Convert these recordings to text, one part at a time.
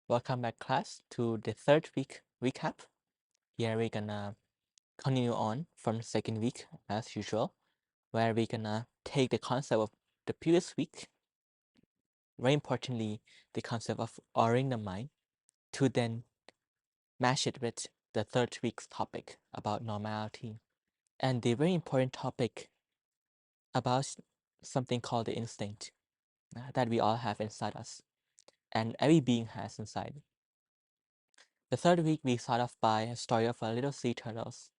Welcome back, class, to the third week recap. Here we're gonna continue on from the second week as usual, where we're gonna take the concept of the previous week, very importantly, the concept of ordering the mind, to then match it with the third week's topic about normality. And the very important topic about something called the instinct that we all have inside us, and every being has inside. The third week, we start off by a story of a little sea turtles,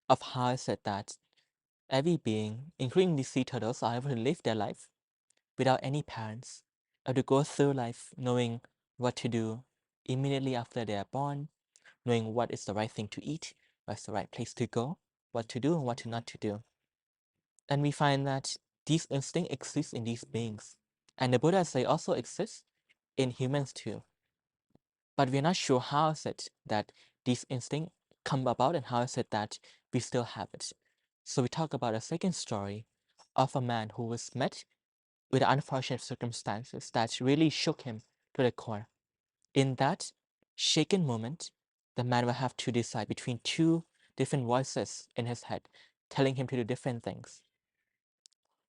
of how I said that every being, including the sea turtles, are able to live their life without any parents, or to go through life knowing what to do immediately after they are born, knowing what is the right thing to eat, what's the right place to go, what to do and what to not to do. And we find that these instincts exist in these beings. And the Buddha say also exists in humans too. But we're not sure how is it that these instincts come about and how is it that we still have it. So we talk about a second story of a man who was met with unfortunate circumstances that really shook him to the core. In that shaken moment, the man will have to decide between two different voices in his head, telling him to do different things.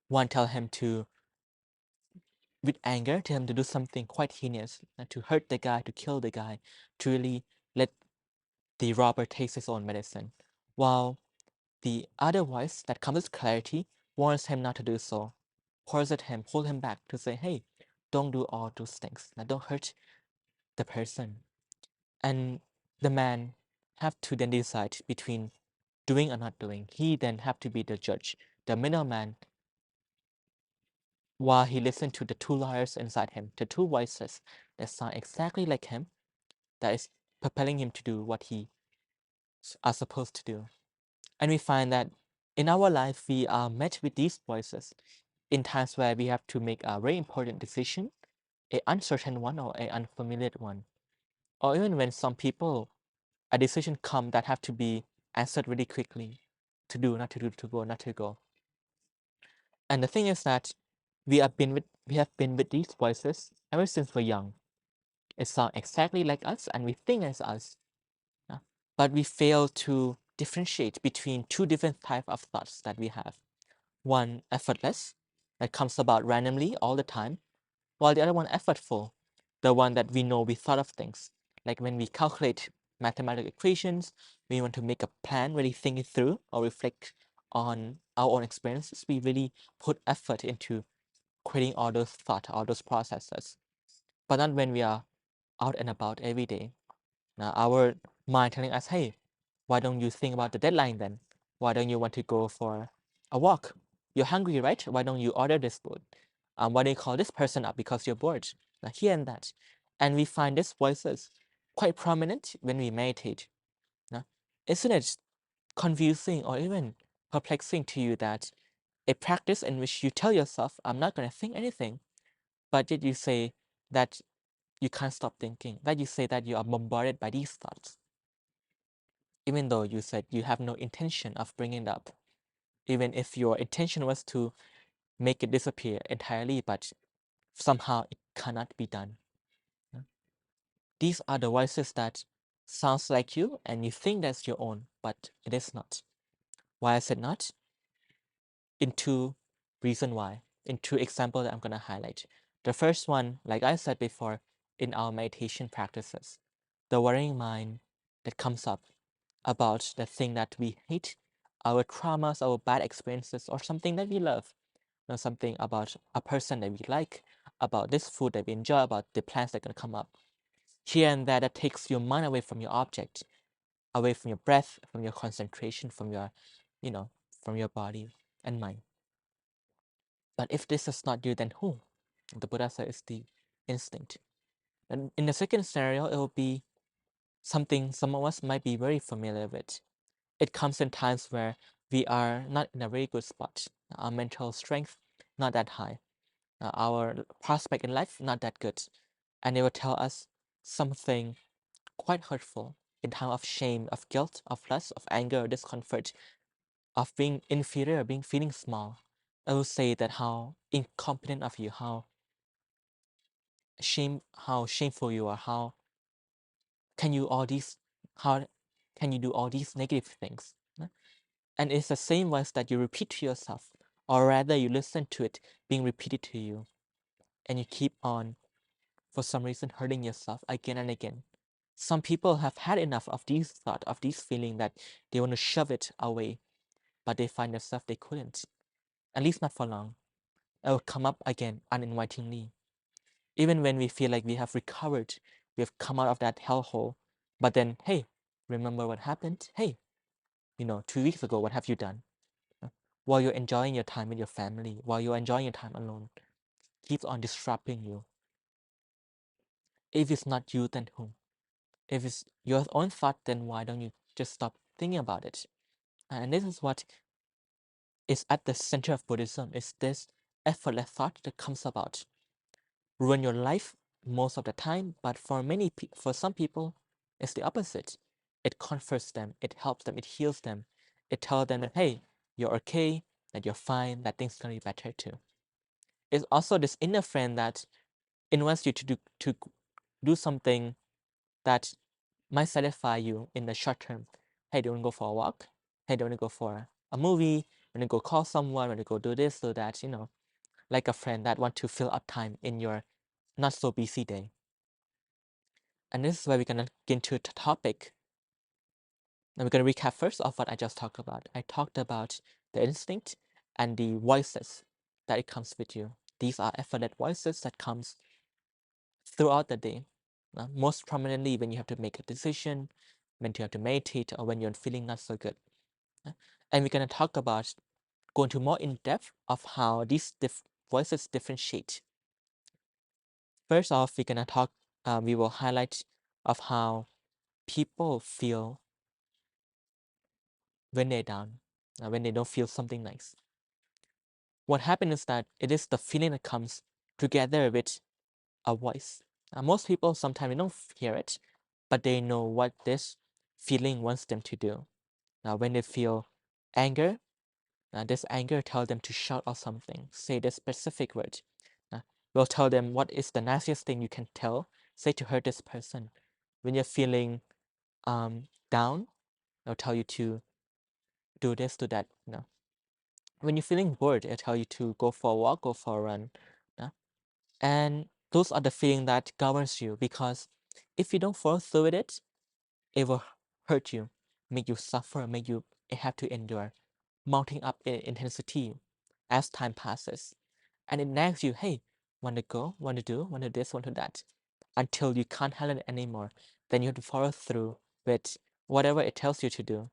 One tell him to, with anger, tell him to do something quite heinous, to hurt the guy, to kill the guy, to really let the robber takes his own medicine, while the other voice that comes with clarity warns him not to do so, pours at him, pull him back to say, hey, don't do all those things. Now don't hurt the person. And the man have to then decide between doing or not doing. He then have to be the judge, the middleman, while he listened to the two lawyers inside him, the two voices that sound exactly like him, that is propelling him to do what he are supposed to do. And we find that in our life, we are met with these voices in times where we have to make a very important decision, a uncertain one or a unfamiliar one. Or even when some people, a decision come that have to be answered really quickly, to do, not to do, to go, not to go. And the thing is that we have been with these voices ever since we're young. It sounds exactly like us and we think as us. Yeah. But we fail to differentiate between two different type of thoughts that we have. One effortless, that comes about randomly all the time, while the other one effortful, the one that we know we thought of things. Like when we calculate mathematical equations, we want to make a plan, really think it through or reflect on our own experiences. We really put effort into creating all those thoughts, all those processes. But not when we are out and about every day. Now our mind telling us, hey, why don't you think about the deadline then? Why don't you want to go for a walk? You're hungry, right? Why don't you order this food? Why do you call this person up because you're bored? Now, here and that. And we find these voices quite prominent when we meditate. Now, isn't it confusing or even perplexing to you that a practice in which you tell yourself, I'm not going to think anything, but yet you say that you can't stop thinking, that you say that you are bombarded by these thoughts, even though you said you have no intention of bringing it up, even if your intention was to make it disappear entirely, but somehow it cannot be done. Yeah. These are the voices that sounds like you and you think that's your own, but it is not. Why is it not? In two reason why, in two examples that I'm gonna highlight. The first one, like I said before, in our meditation practices, the worrying mind that comes up about the thing that we hate, our traumas, our bad experiences, or something that we love. You know, something about a person that we like, about this food that we enjoy, about the plans that are gonna come up. Here and there, that takes your mind away from your object, away from your breath, from your concentration, from your, you know, from your body and mind. But if this is not you, then who? The Buddha said is the instinct. And in the second scenario, it will be something some of us might be very familiar with. It comes in times where we are not in a very good spot. Our mental strength not that high. Our prospect in life not that good. And it will tell us something quite hurtful in time of shame, of guilt, of lust, of anger, discomfort, of being inferior, being feeling small. I will say that how incompetent of you, how shameful you are, how can you all these how can you do all these negative things? And it's the same voice that you repeat to yourself, or rather you listen to it being repeated to you, and you keep on, for some reason, hurting yourself again and again. Some people have had enough of these thoughts, of these feeling, that they want to shove it away, but they find themselves they couldn't, at least not for long. It will come up again uninvitingly. Even when we feel like we have recovered, we have come out of that hellhole, but then, hey, remember what happened? Hey, 2 weeks ago, what have you done? While you're enjoying your time with your family, while you're enjoying your time alone, keeps on disrupting you. If it's not you, then whom? If it's your own thought, then why don't you just stop thinking about it? And this is what is at the center of Buddhism, is this effortless thought that comes about. Ruin your life most of the time, but for some people, it's the opposite. It comforts them, it helps them, it heals them. It tells them that, hey, you're okay, that you're fine, that things can be better too. It's also this inner friend that invites you to do something that might satisfy you in the short term. Hey, do you want to go for a walk? Hey, do you want to go for a movie? Want to go call someone? Want to go do this, do that? Like a friend that want to fill up time in your not so busy day. And this is where we're gonna get into the topic. And we're gonna recap first of what I just talked about. I talked about the instinct and the voices that it comes with you. These are effortless voices that comes throughout the day. Most prominently when you have to make a decision, when you have to meditate, or when you're feeling not so good. And we're gonna talk about, go into more in depth of how these voices differentiate. First off, we're gonna talk. We will highlight of how people feel when they're down, when they don't feel something nice. What happens is that it is the feeling that comes together with a voice. Most people sometimes they don't hear it, but they know what this feeling wants them to do. Now, when they feel anger, this anger tells them to shout out something, say this specific word. We'll tell them what is the nastiest thing you can say to hurt this person. When you're feeling down, they'll tell you to do this, do that. When you're feeling bored, it'll tell you to go for a walk, go for a run. And those are the feeling that governs you, because if you don't follow through with it, it will hurt you, make you suffer, make you have to endure, mounting up in intensity as time passes. And it nags you, hey, want to go, want to do, want to this, want to that, until you can't handle it anymore. Then you have to follow through with whatever it tells you to do.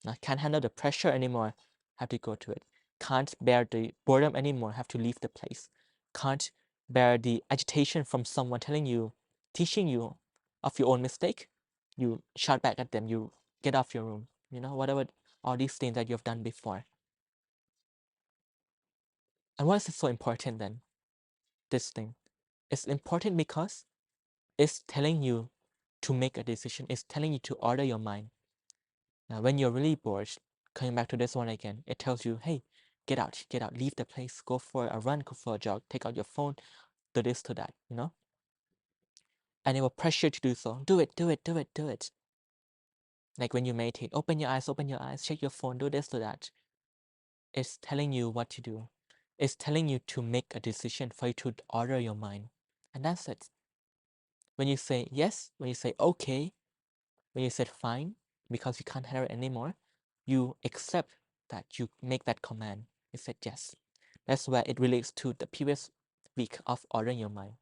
Now, can't handle the pressure anymore, have to go to it. Can't bear the boredom anymore, have to leave the place. Can't bear the agitation from someone telling you, teaching you of your own mistake, you shout back at them, you get off your room, whatever, all these things that you've done before. And why is it so important then? This thing. It's important because it's telling you to make a decision. It's telling you to order your mind. Now, when you're really bored, coming back to this one again, it tells you, hey, get out, leave the place, go for a run, go for a jog, take out your phone, do this, do that. And it will pressure you to do so. Do it, do it, do it, do it. Like when you meditate, open your eyes, check your phone, do this, do that. It's telling you what to do. It's telling you to make a decision, for you to order your mind. And that's it. When you say yes, when you say okay, when you said fine, because you can't handle it anymore, you accept that, you make that command. You said yes. That's where it relates to the previous week of ordering your mind.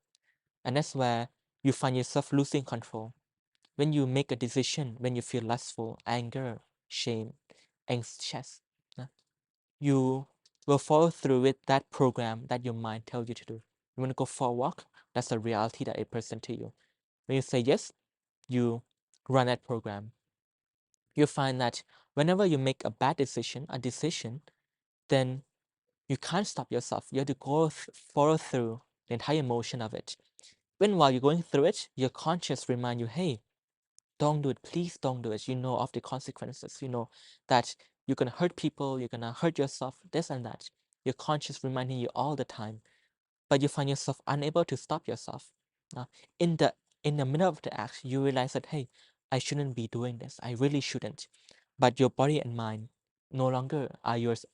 And that's where you find yourself losing control. When you make a decision, when you feel lustful, anger, shame, anxious, you will follow through with that program that your mind tells you to do. You want to go for a walk? That's the reality that it presents to you. When you say yes, you run that program. You find that whenever you make a bad decision, then you can't stop yourself. You have to follow through the entire motion of it. When while you're going through it, your conscious remind you, hey, don't do it. Please don't do it. You know of the consequences. You know that you're gonna hurt people, you're gonna hurt yourself, this and that. Your conscious reminding you all the time, but you find yourself unable to stop yourself. Now, in the middle of the act, you realize that, hey, I shouldn't be doing this. I really shouldn't. But your body and mind no longer are yours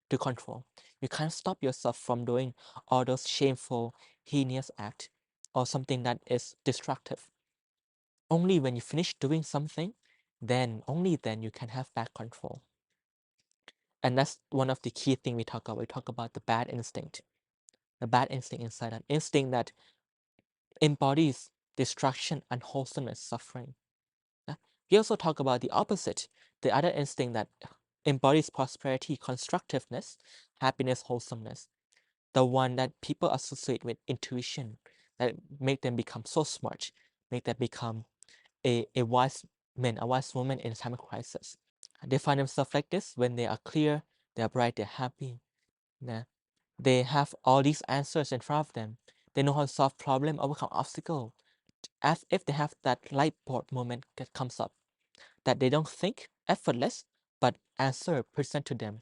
to control. You can't stop yourself from doing all those shameful, heinous acts or something that is destructive. Only when you finish doing something, then, only then, you can have back control. And that's one of the key things we talk about. We talk about the bad instinct. The bad instinct inside, an instinct that embodies destruction, unwholesomeness, suffering. Yeah? We also talk about the opposite, the other instinct that embodies prosperity, constructiveness, happiness, wholesomeness. The one that people associate with intuition, that make them become so smart, make them become a wise man, a wise woman in a time of crisis. They find themselves like this when they are clear, they are bright, they're happy. Yeah. They have all these answers in front of them. They know how to solve problem, overcome obstacle. As if they have that light bulb moment that comes up, that they don't think effortless, but answer present to them.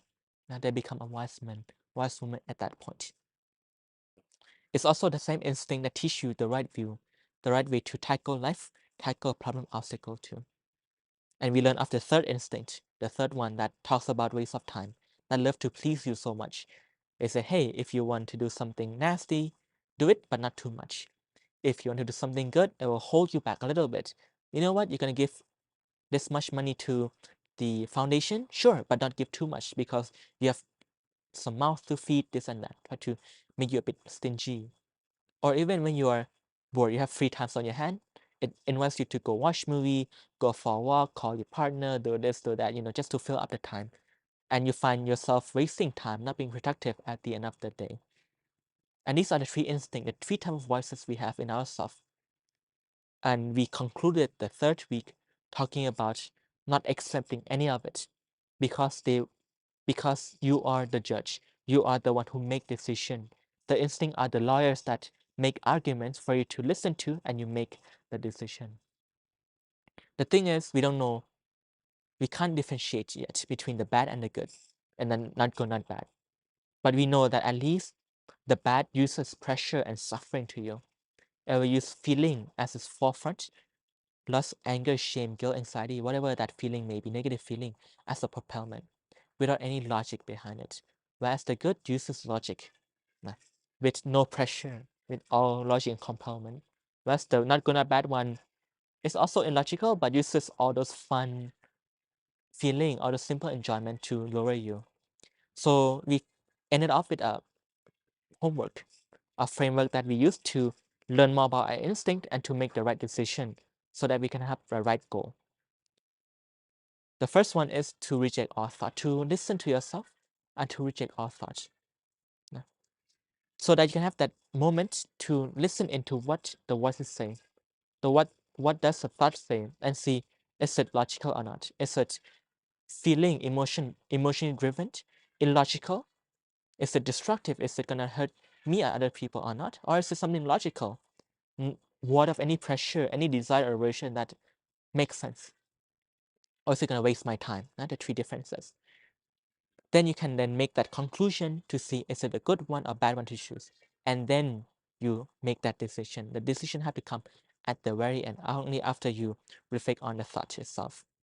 Now they become a wise man, wise woman at that point. It's also the same instinct that teach you the right view, the right way to tackle life, tackle problem obstacle too. And we learn of the third instinct, the third one that talks about waste of time, that love to please you so much. They say, hey, if you want to do something nasty, do it, but not too much. If you want to do something good, it will hold you back a little bit. You know what? You're going to give this much money to the foundation? Sure, but don't give too much because you have some mouth to feed, this and that. Try to make you a bit stingy. Or even when you are bored, you have free times on your hand, it invites you to go watch movie, go for a walk, call your partner, do this, do that, just to fill up the time. And you find yourself wasting time, not being productive at the end of the day. And these are the three instincts, the three types of voices we have in ourselves. And we concluded the third week talking about not accepting any of it because you are the judge. You are the one who make decision. The instinct are the lawyers that make arguments for you to listen to and you make the decision. The thing is, we don't know, we can't differentiate yet between the bad and the good, and then not good, not bad. But we know that at least the bad uses pressure and suffering to you. It will use feeling as its forefront, lust, anger, shame, guilt, anxiety, whatever that feeling may be, negative feeling, as a propellant, without any logic behind it. Whereas the good uses logic, with no pressure, with all logic and compellment. Whereas the not good, not bad one is also illogical, but uses all those fun feeling, all the simple enjoyment to lower you. So we ended off with a homework, a framework that we use to learn more about our instinct and to make the right decision so that we can have the right goal. The first one is to reject all thought, to listen to yourself and to reject all thoughts. Yeah. So that you can have that moment to listen into what the voice is saying. The what does the thought say and see, is it logical or not? Is it feeling, emotionally driven, illogical? Is it destructive? Is it gonna hurt me or other people or not? Or is it something logical? What of any pressure, any desire or aversion that makes sense? Or is it gonna waste my time? Not the three differences. Then you can then make that conclusion to see, is it a good one or bad one to choose? And then you make that decision. The decision have to come at the very end, only after you reflect on the thought itself.